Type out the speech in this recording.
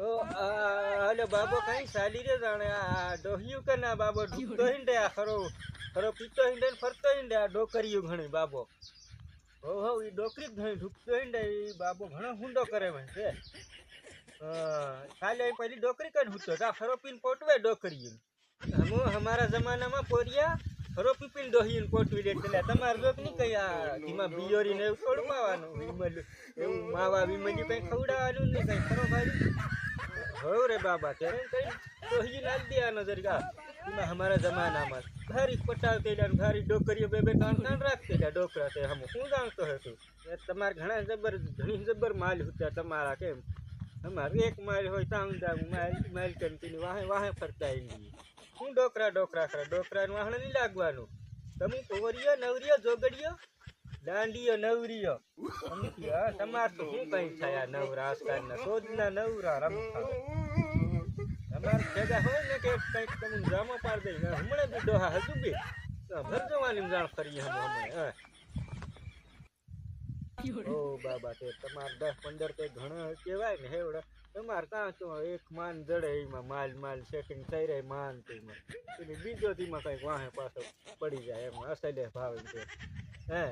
ओ hello बाबो कहीं साली रे जाने डोहियो के ना बाबो ढुकतो हिंडे खरो खरो पीतो हिंडे फरतो हिंडे डोकरियो घणी बाबो हो ई डोकरी घणी ढुकतो हिंडे ई बाबो घणो हुंडो करे वैसे खाली पहली डोकरी कन हुतो ता खरो पीन पोटवे डोकरियो हम हमारा जमाना में पोरिया खरो पीपीन डोहिन पोटवी लेते तमार लोग नहीं कया धीमा बियोरी ने छोड़ पावानो विमल એવું માવા વિમલી કઈ ખવડાવવાનું નહીં કઈ ખરો ભાઈ हो रे बाबा तेरे कहीं तो ही नाल दिया नजर का इमा हमारा जमाना में भारी पटावते ला भारी डोकरियो बेबे कान कान रखते ला डोकरा ते हम हूं जानतो है तू ये तमार घणा घणी जबर माल होता तमारा के हमार एक माल होय तांग दा माल माल कंटिन्यू वाहे वाहे फरता इंगी हूं डोकरा डोकरा कर डोकरा नु वाहण नहीं लागवानु तमु पोवरियो नवरियो जोगड़ियो दांडियो नवरियो अमितिया तमार तो हूं कहीं छाया नवरा आसकाना सोजना नवरा रमता तमार जगह हो ने के कहीं तुम ड्रामा पार दे हमणे भी डोहा हजू भी भर जवानी जान करी हम हमणे ओ बाबा ते तमार 10-15 ते घणो केवाय ने हेवड़ा तमार का तो एक मान जड़े एमा माल माल सेटिंग થઈ રહી मान ते में बीजो दी में कहीं वाहे पाछो पड़ी जाए एम असले भाव है